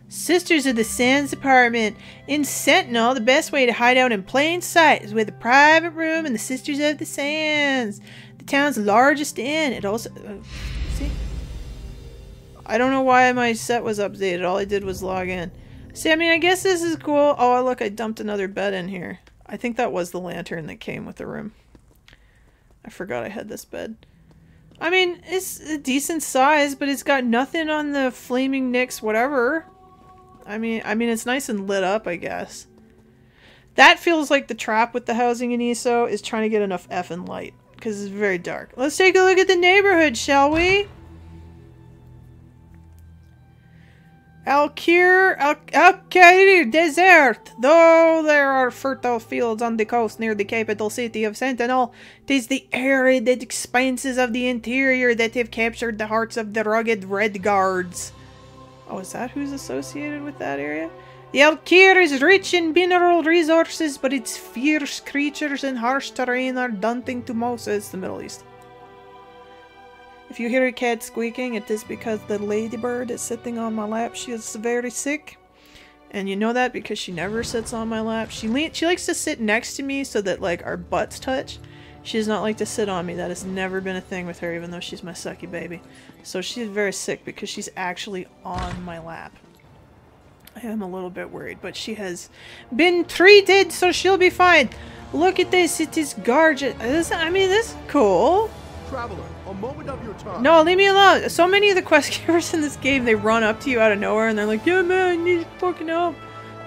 Sisters of the Sands apartment. In Sentinel, the best way to hide out in plain sight is with a private room in the Sisters of the Sands. The town's largest inn. It also... see? I don't know why my set was updated. All I did was log in. See, I mean, I guess this is cool. Oh, look, I dumped another bed in here. I think that was the lantern that came with the room. I forgot I had this bed. I mean, it's a decent size, but it's got nothing on the flaming nicks, whatever. I mean, it's nice and lit up, I guess. That feels like the trap with the housing in ESO is trying to get enough effing light, because it's very dark. Let's take a look at the neighborhood, shall we? Alkir Desert. Though there are fertile fields on the coast near the capital city of Sentinel, it is the arid expanses of the interior that have captured the hearts of the rugged Red Guards. Oh, is that who's associated with that area? The Alkir is rich in mineral resources, but its fierce creatures and harsh terrain are daunting to most. It's the Middle East. If you hear a cat squeaking, it is because the ladybird is sitting on my lap. She is very sick. And you know that because she never sits on my lap. She likes to sit next to me so that, like, our butts touch. She does not like to sit on me. That has never been a thing with her, even though she's my sucky baby. So she's very sick because she's actually on my lap. I am a little bit worried, but she has been treated, so she'll be fine. Look at this. It is gorgeous. This is cool. Traveler, a moment of your time. No, leave me alone. So many of the quest givers in this game, they run up to you out of nowhere and they're like, yeah, man, I need fucking help.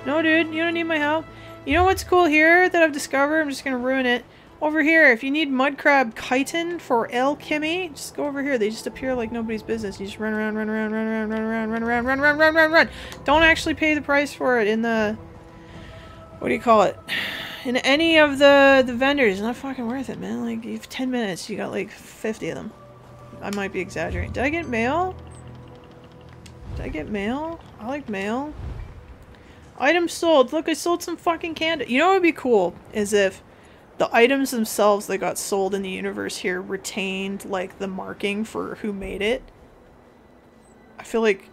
No, dude, you don't need my help. You know what's cool here that I've discovered? I'm just going to ruin it. Over here, if you need mud crab chitin for alchemy, just go over here. They just appear like nobody's business. You just run around, run around, run around, run around, run around, run around, run around, run. Don't actually pay the price for it in the... what do you call it? In any of the vendors. It's not fucking worth it, man. Like, you have 10 minutes, you got like 50 of them. I might be exaggerating. Did I get mail? Did I get mail? I like mail. Items sold. Look, I sold some fucking candy. You know what would be cool? Is if the items themselves that got sold in the universe here retained, like, the marking for who made it. I feel like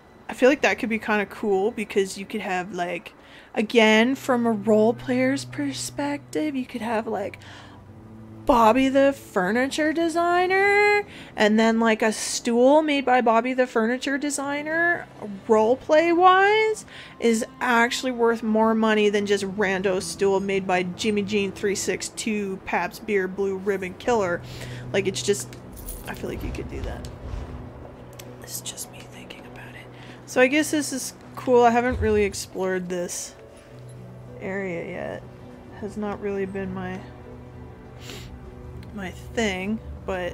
that could be kind of cool because you could have, like, again, from a role player's perspective, you could have, like, Bobby the furniture designer, and then, like, a stool made by Bobby the furniture designer, roleplay wise, is actually worth more money than just rando stool made by Jimmy Jean 362 Pabst Beer Blue Ribbon Killer. Like, it's just, I feel like you could do that. This is just me thinking about it. So I guess this is cool. I haven't really explored this area yet. Has not really been my thing, but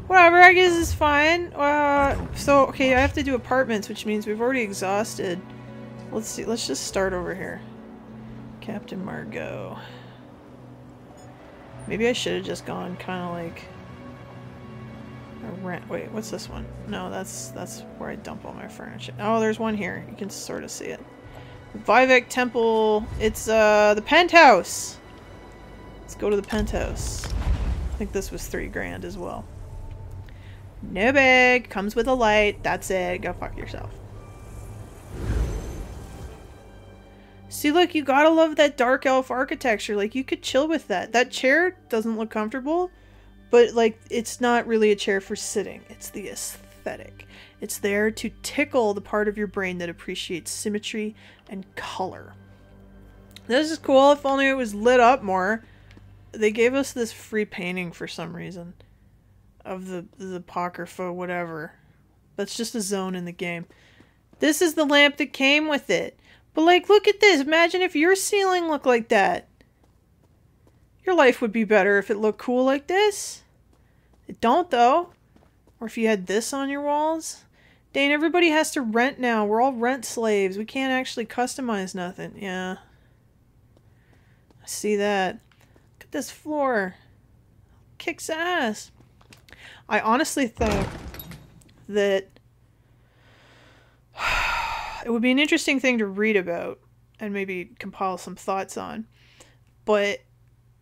whatever, I guess it's fine. So okay, I have to do apartments, which means we've already exhausted. Let's see, let's just start over here. Captain Margot. Maybe I should have just gone kind of like a rent. Wait, what's this one? No, that's where I dump all my furniture. Oh, there's one here. You can sort of see it. Vivek Temple. It's the penthouse. Let's go to the penthouse. I think this was $3 grand as well. No big. Comes with a light. That's it. Go fuck yourself. See, look, you gotta love that dark elf architecture. Like, you could chill with that. That chair doesn't look comfortable, but, like, it's not really a chair for sitting. It's the aesthetic. It's there to tickle the part of your brain that appreciates symmetry and color. This is cool. If only it was lit up more. They gave us this free painting for some reason of the Apocrypha, whatever. That's just a zone in the game. This is the lamp that came with it. But, like, look at this. Imagine if your ceiling looked like that. Your life would be better if it looked cool like this. It don't, though. Or if you had this on your walls. Dane, everybody has to rent now. We're all rent slaves. We can't actually customize nothing. Yeah. I see that. This floor kicks ass. I honestly think that it would be an interesting thing to read about and maybe compile some thoughts on, but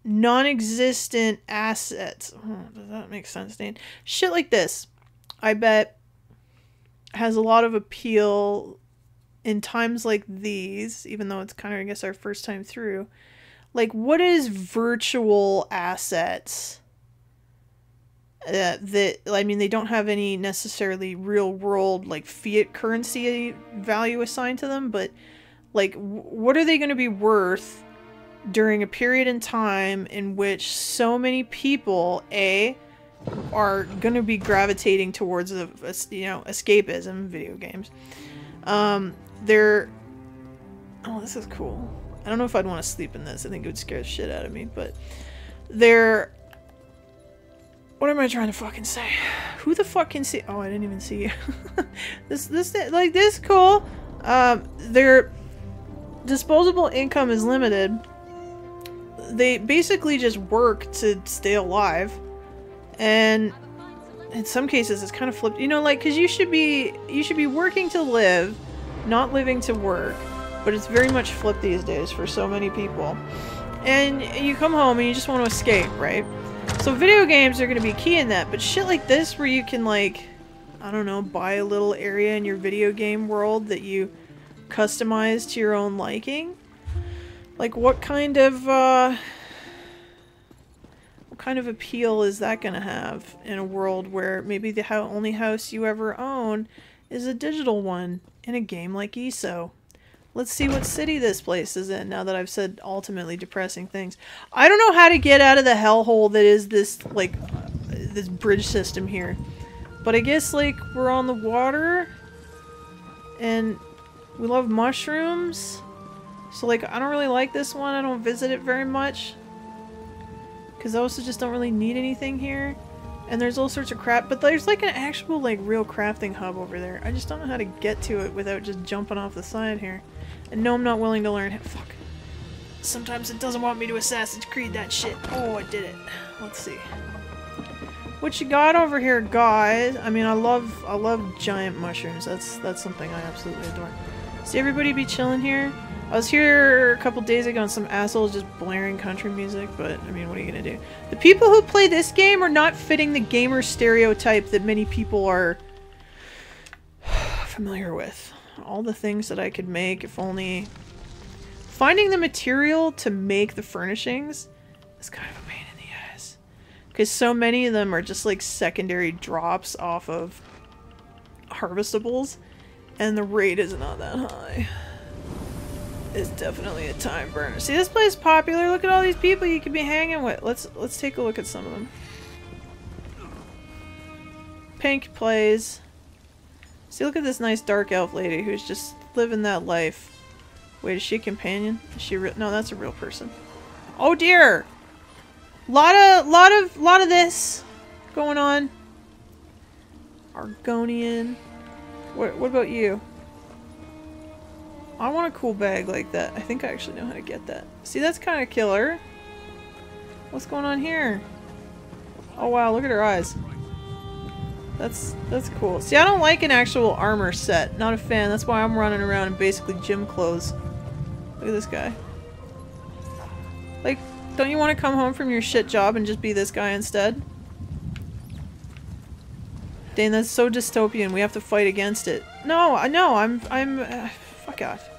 non-existent assets, does that make sense, Dane? Shit like this, I bet, has a lot of appeal in times like these, even though it's kind of, I guess, our first time through, like, what is virtual assets that, I mean, they don't have any necessarily real world, like, fiat currency value assigned to them, but, like, what are they going to be worth during a period in time in which so many people, are going to be gravitating towards escapism, video games. Oh, this is cool. I don't know if I'd want to sleep in this. I think it would scare the shit out of me, but what am I trying to fucking say? Who the fuck can see? Oh, I didn't even see you. this is cool. Their disposable income is limited. They basically just work to stay alive. And in some cases it's kind of flipped, you know, like, because you should be working to live, not living to work, but it's very much flipped these days for so many people. And you come home and you just want to escape, right? So video games are going to be key in that, but shit like this where you can, like, I don't know, buy a little area in your video game world that you customize to your own liking, like, what kind of appeal is that going to have in a world where maybe the only house you ever own is a digital one in a game like ESO? Let's see what city this place is in, now that I've said ultimately depressing things. I don't know how to get out of the hellhole that is this, like, this bridge system here. But I guess, like, we're on the water, and we love mushrooms. So, like, I don't really like this one. I don't visit it very much, because I also just don't really need anything here. And there's all sorts of crap, but there's, like, an actual, like, real crafting hub over there. I just don't know how to get to it without just jumping off the side here. And no, I'm not willing to learn. Fuck. Sometimes it doesn't want me to Assassin's Creed that shit. Oh, I did it. Let's see. What you got over here, guys? I mean, I love giant mushrooms. That's something I absolutely adore. See everybody be chilling here? I was here a couple days ago and some assholes just blaring country music, but I mean, what are you gonna do? The people who play this game are not fitting the gamer stereotype that many people are familiar with. All the things that I could make, if only... Finding the material to make the furnishings is kind of a pain in the ass. Because so many of them are just like secondary drops off of harvestables, and the rate is not that high. It's definitely a time burner. See, this place is popular. Look at all these people you could be hanging with. Let's take a look at some of them. Pink plays. See, look at this nice dark elf lady who's just living that life. Wait, is she a companion? Is she real? No, that's a real person. Oh dear! Lot of this going on. Argonian. What about you? I want a cool bag like that. I think I actually know how to get that. See, that's kind of killer. What's going on here? Oh wow, look at her eyes. That's cool. See, I don't like an actual armor set. Not a fan. That's why I'm running around in basically gym clothes. Look at this guy. Like, don't you want to come home from your shit job and just be this guy instead? Dane, that's so dystopian. We have to fight against it. No, I'm fuck off.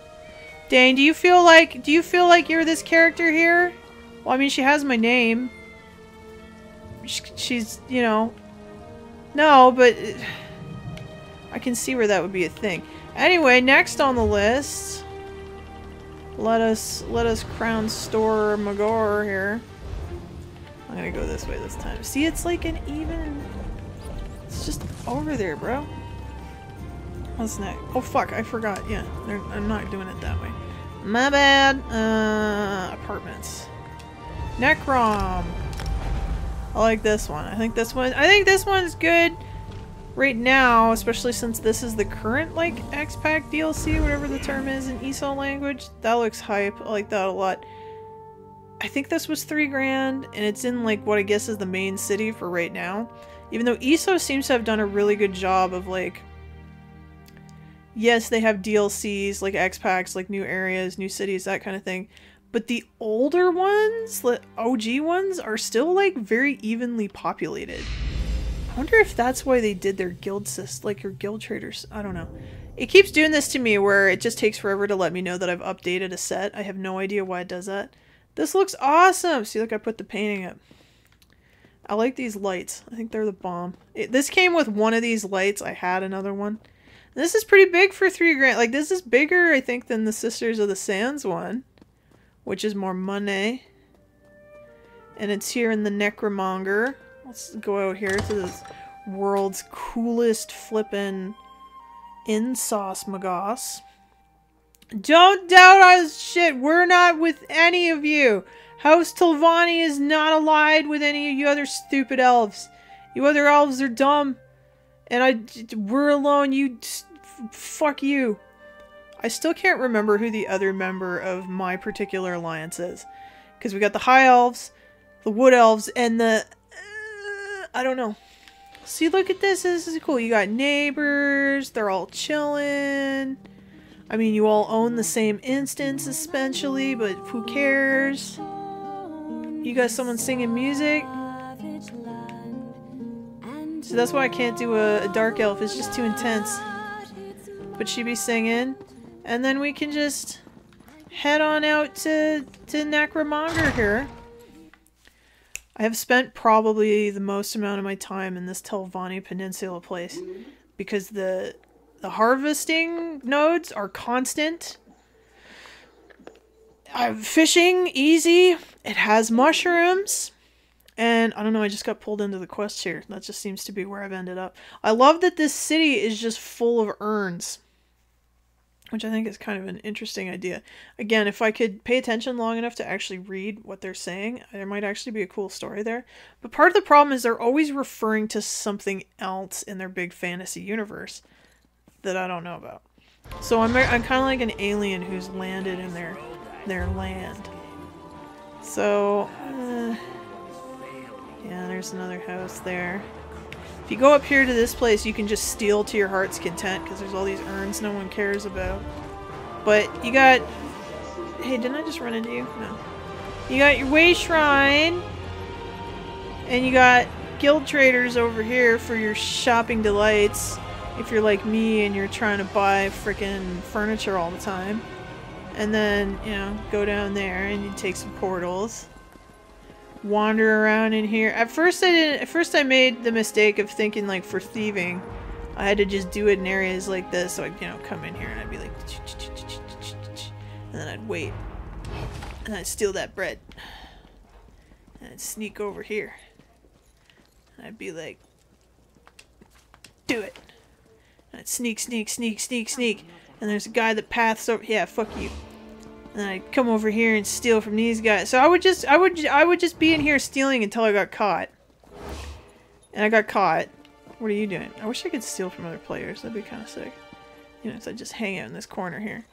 Dane, do you feel like you're this character here? Well, I mean, she has my name. She's, you know... No, but... I can see where that would be a thing. Anyway, next on the list... Let us crown store Magor here. I'm gonna go this way this time. See, it's like an even... It's just over there, bro. What's next? Oh fuck, I forgot. Yeah, I'm not doing it that way. My bad. Apartments. Necrom. I like this one. I think this one's good right now, especially since this is the current, like, X-Pack DLC, whatever the term is in ESO language. That looks hype. I like that a lot. I think this was $3 grand, and it's in, like, what I guess is the main city for right now. Even though ESO seems to have done a really good job of, like... Yes, they have DLCs, like X-Packs, like new areas, new cities, that kind of thing. But the older ones, the OG ones, are still, like, very evenly populated. wonder if that's why they did their guild like your guild traders. I don't know. It keeps doing this to me where it just takes forever to let me know that I've updated a set. I have no idea why it does that. This looks awesome! See, look, I put the painting up. I like these lights. I think they're the bomb. This came with one of these lights. I had another one. And this is pretty big for $3 grand. Like, this is bigger, I think, than the Sisters of the Sands one. Which is more money. And it's here in the Necromonger. Let's go out here to this world's coolest flippin' in-sauce magos. Don't doubt us, shit. We're not with any of you. House Telvanni is not allied with any of you other stupid elves. You other elves are dumb. And we're alone. Fuck you. I still can't remember who the other member of my particular alliance is. Because we got the High Elves, the Wood Elves, and the... I don't know. See, look at this. This is cool. You got neighbors. They're all chilling. I mean, you all own the same instance, essentially, but who cares? You got someone singing music. So that's why I can't do a dark elf. It's just too intense. But she be singing. And then we can just head on out to Necromonger here. I have spent probably the most amount of my time in this Telvanni Peninsula place. Because the harvesting nodes are constant. Fishing, easy. It has mushrooms. And I don't know, I just got pulled into the quest here. That just seems to be where I've ended up. I love that this city is just full of urns. Which I think is kind of an interesting idea. Again, if I could pay attention long enough to actually read what they're saying, there might actually be a cool story there. But part of the problem is they're always referring to something else in their big fantasy universe that I don't know about. So I'm kind of like an alien who's landed in their land. So, yeah, there's another house there. If you go up here to this place, you can just steal to your heart's content because there's all these urns no one cares about. But you got... Hey, didn't I just run into you? No. You got your way shrine. And you got guild traders over here for your shopping delights. If you're like me and you're trying to buy frickin' furniture all the time. And then, you know, go down there and you take some portals. Wander around in here. At first I made the mistake of thinking like for thieving I had to just do it in areas like this, so I'd, you know, come in here and I'd be like and then I'd wait and I'd steal that bread and I'd sneak over here and I'd be like, do it, and I'd sneak and there's a guy that paths over, yeah, fuck you. And then I'd come over here and steal from these guys. So I would just be in here stealing until I got caught. And I got caught. What are you doing? I wish I could steal from other players. That'd be kind of sick. You know, so I just hang out in this corner here.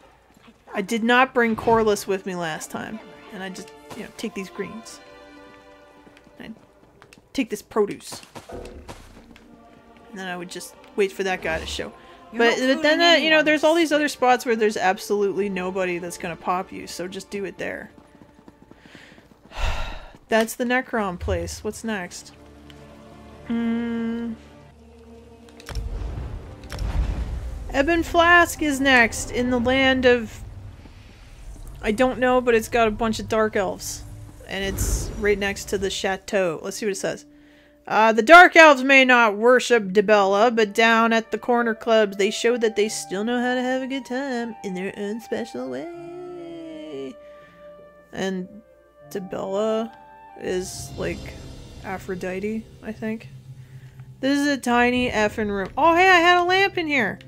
I did not bring Corliss with me last time. And I just, you know, take these greens. I'd take this produce. And then I would just wait for that guy to show. But then, you know, there's all these other spots where there's absolutely nobody that's gonna pop you, so just do it there. That's the Necron place. What's next? Ebon Flask is next, in the land of... I don't know, but it's got a bunch of dark elves. And it's right next to the chateau. Let's see what it says. The Dark Elves may not worship Dibella, but down at the corner clubs, they show that they still know how to have a good time in their own special way. And Dibella is like Aphrodite, I think. This is a tiny effing room. Oh, hey, I had a lamp in here.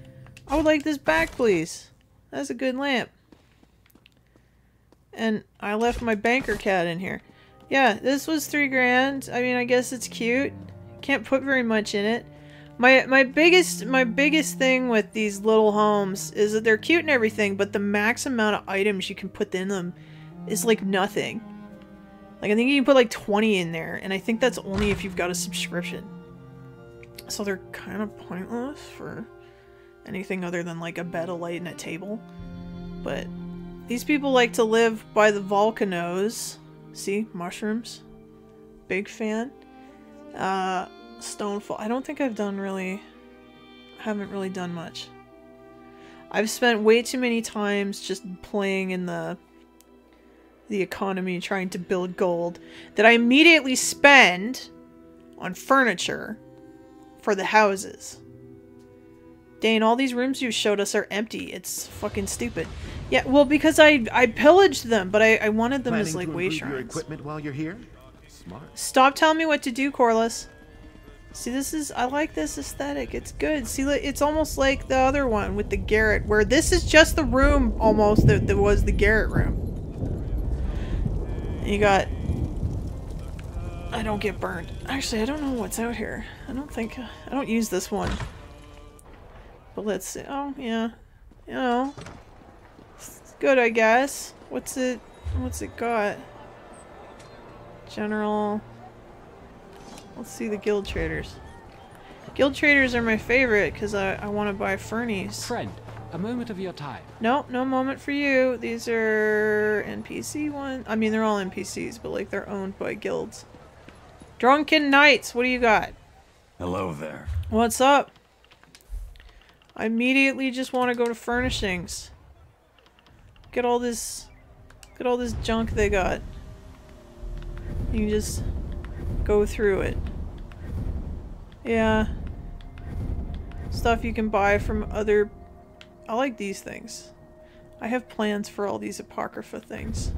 I would like this back, please. That's a good lamp. And I left my banker cat in here. Yeah, this was $3 grand. I mean, I guess it's cute. Can't put very much in it. My biggest thing with these little homes is that they're cute and everything, but the max amount of items you can put in them is like nothing. Like, I think you can put like 20 in there, and I think that's only if you've got a subscription. So they're kind of pointless for anything other than like a bed, a light, and a table. But these people like to live by the volcanoes. See? Mushrooms. Big fan. Stonefall. I don't think I've done really... haven't really done much. I've spent way too many times just playing in the economy trying to build gold that I immediately spend on furniture for the houses. Dane, all these rooms you showed us are empty. It's fucking stupid. Yeah, well, because I pillaged them, but I wanted them as like way shrines. Your equipment while you're here? Smart. Stop telling me what to do, Corliss. See, this is... I like this aesthetic. It's good. See, it's almost like the other one with the garret, where this is just the room, almost, that was the garret room. And you got... I don't get burned. Actually, I don't know what's out here. I don't think... I don't use this one. But let's see. Oh, yeah. You know. It's good, I guess. What's it got? General... Let's see the guild traders. Guild traders are my favorite because I want to buy Fernies. Friend, a moment of your time. No, no moment for you. These are NPC ones. I mean, they're all NPCs, but like they're owned by guilds. Drunken Knights, what do you got? Hello there. What's up? I immediately just want to go to furnishings. Get all this junk they got. You can just go through it. Yeah. Stuff you can buy from other... I like these things. I have plans for all these Apocrypha things.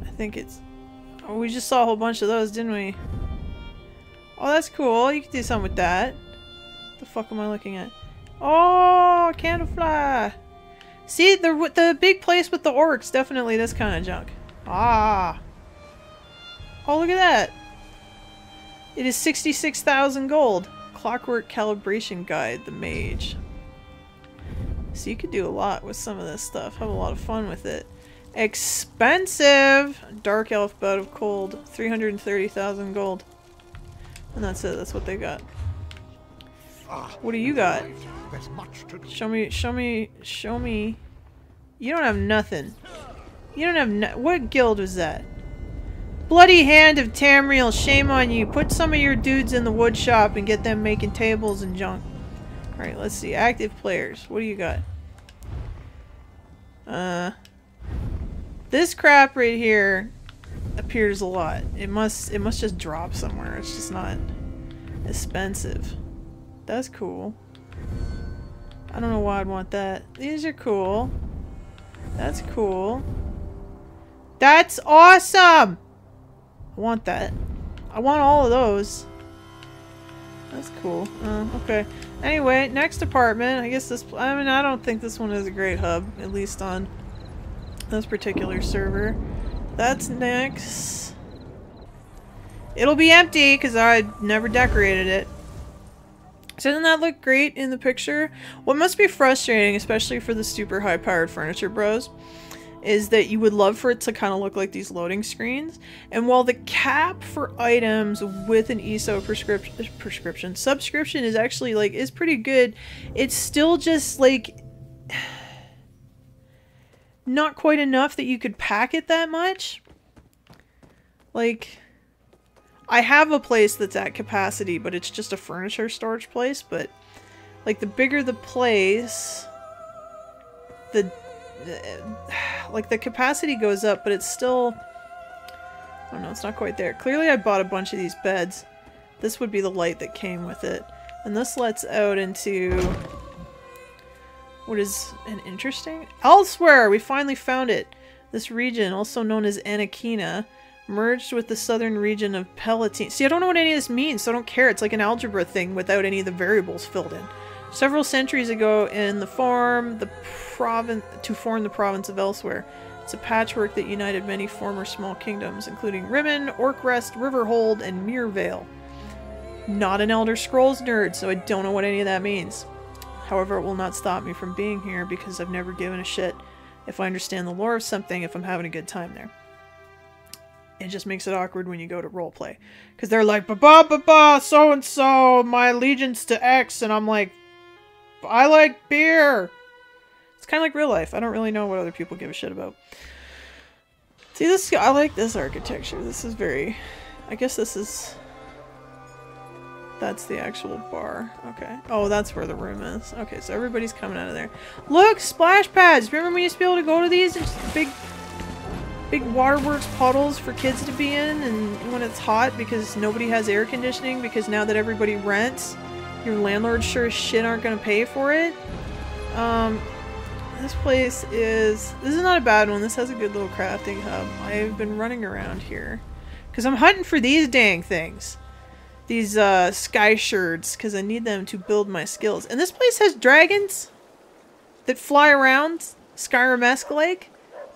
I think it's... Oh, we just saw a whole bunch of those, didn't we? Oh, that's cool. You can do something with that. What the fuck am I looking at? Oh, candlefly! See, the big place with the orcs, definitely this kind of junk. Ah! Oh, look at that! It is 66,000 gold. Clockwork Calibration Guide, the Mage. So you could do a lot with some of this stuff. Have a lot of fun with it. Expensive! Dark Elf Bout of Cold. 330,000 gold. And that's it. That's what they got. What do you got? Show me. You don't have nothing. You don't have what guild was that? Bloody Hand of Tamriel, shame on you. Put some of your dudes in the wood shop and get them making tables and junk. Alright, let's see. Active players. What do you got? This crap right here appears a lot. It must just drop somewhere. It's just not expensive. That's cool. I don't know why I'd want that. These are cool. That's cool. That's awesome! I want that. I want all of those. That's cool. Okay. Anyway, next apartment. I guess this... I mean, I don't think this one is a great hub. At least on this particular server. That's next. It'll be empty because I never decorated it. So doesn't that look great in the picture? What must be frustrating, especially for the super high-powered furniture bros, is that you would love for it to kind of look like these loading screens. And while the cap for items with an ESO subscription is actually like, is pretty good, it's still just like not quite enough that you could pack it that much. Like, I have a place that's at capacity, but it's just a furniture storage place, but like the bigger the place, like the capacity goes up, but it's still, I don't know, it's not quite there. Clearly I bought a bunch of these beds. This would be the light that came with it. And this lets out into what is an interesting... Elsewhere! We finally found it! This region, also known as Anakina, merged with the southern region of Palatine. See, I don't know what any of this means, so I don't care. It's like an algebra thing without any of the variables filled in. Several centuries ago to form the province of Elsewhere. It's a patchwork that united many former small kingdoms, including Rimmon, Orkrest, Riverhold, and Mirvale. Not an Elder Scrolls nerd, so I don't know what any of that means. However, it will not stop me from being here because I've never given a shit if I understand the lore of something, if I'm having a good time there. It just makes it awkward when you go to roleplay. Because they're like, ba-ba-ba-ba, so-and-so, my allegiance to X, and I'm like, I like beer! It's kind of like real life. I don't really know what other people give a shit about. See, this, I like this architecture. This is very, I guess this is, That's the actual bar. Okay. Oh, that's where the room is. Okay, so everybody's coming out of there. Look! Splash pads! Remember we used to be able to go to these? And just big waterworks puddles for kids to be in, and when it's hot because nobody has air conditioning, because now that everybody rents, your landlords sure as shit aren't going to pay for it. This place is... This is not a bad one. This has a good little crafting hub. I've been running around here because I'm hunting for these dang things. These sky sherds, because I need them to build my skills. And this place has dragons that fly around Skyrim-esque like.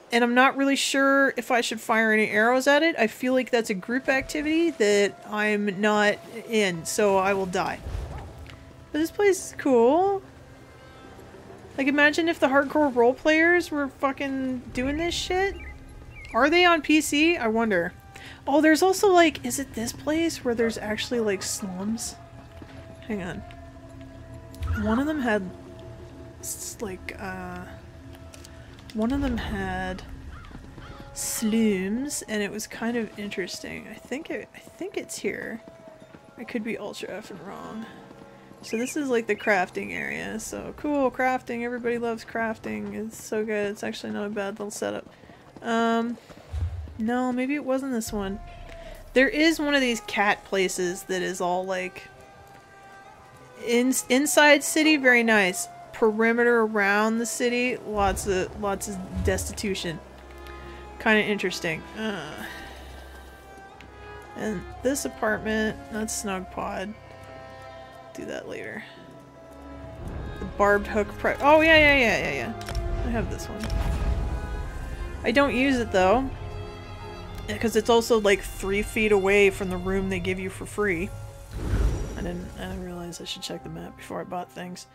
And I'm not really sure if I should fire any arrows at it. I feel like that's a group activity that I'm not in, so I will die. But this place is cool. Like, imagine if the hardcore role players were fucking doing this shit. Are they on PC? I wonder. Oh, there's also like, is it this place where there's actually like slums? Hang on. One of them had like, one of them had slums, and it was kind of interesting. I think it's here. I could be ultra effing wrong. So this is like the crafting area. So cool, crafting. Everybody loves crafting. It's so good. It's actually not a bad little setup. No, maybe it wasn't this one. There is one of these cat places that is all like inside city, very nice. Perimeter around the city, lots of destitution. Kind of interesting. And this apartment, that's snug pod. Do that later. The barbed hook oh yeah. I have this one. I don't use it though, because it's also like 3 feet away from the room they give you for free. I didn't realize I should check the map before I bought things.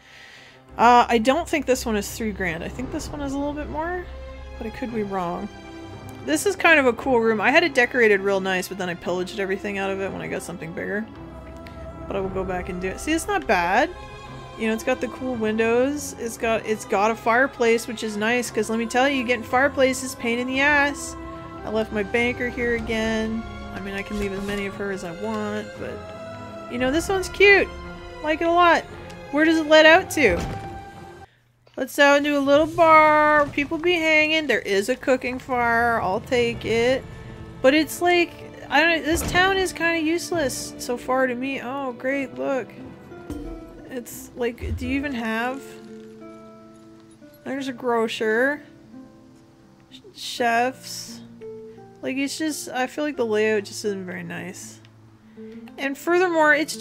I don't think this one is 3 grand. I think this one is a little bit more, but I could be wrong. This is kind of a cool room. I had it decorated real nice, but then I pillaged everything out of it when I got something bigger. But I will go back and do it. See, it's not bad. You know, it's got the cool windows. It's got a fireplace, which is nice, because let me tell you, getting fireplace is a pain in the ass. I left my banker here again. I mean, I can leave as many of her as I want, but you know, this one's cute. Like it a lot. Where does it let out to? Let's out into a little bar. People be hanging. There is a cooking fire. I'll take it. But it's like, I don't know, this town is kind of useless so far to me. Oh, great, look. It's like, do you even have... There's a grocer. Chefs. Like, it's just, I feel like the layout just isn't very nice. And furthermore, it's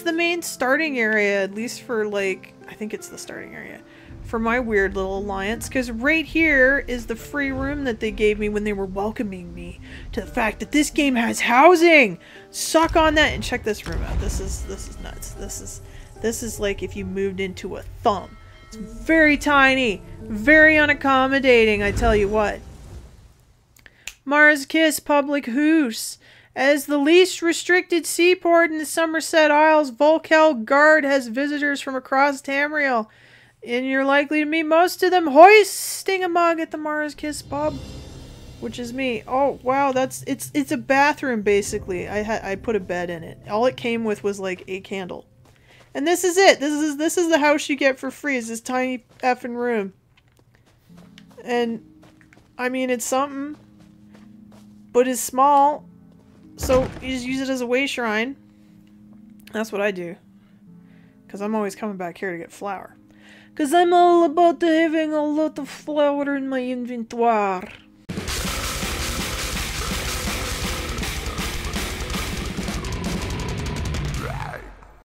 the main starting area, at least for like, I think it's the starting area. For my weird little alliance, because right here is the free room that they gave me when they were welcoming me to the fact that this game has housing. Suck on that and check this room out. This is nuts. This is like if you moved into a thumb. It's very tiny, very unaccommodating, I tell you what. Mars Kiss Public Hoose. As the least restricted seaport in the Somerset Isles, Volkel Guard has visitors from across Tamriel. And you're likely to meet most of them hoisting a mug at the Mars Kiss pub, which is me. Oh wow, it's a bathroom basically. I put a bed in it. All it came with was like a candle, and this is it. This is the house you get for free. Is this tiny effing room? And I mean, it's something, but it's small, so you just use it as a way shrine. That's what I do, because I'm always coming back here to get flour. Because I'm all about having a lot of flour in my inventory.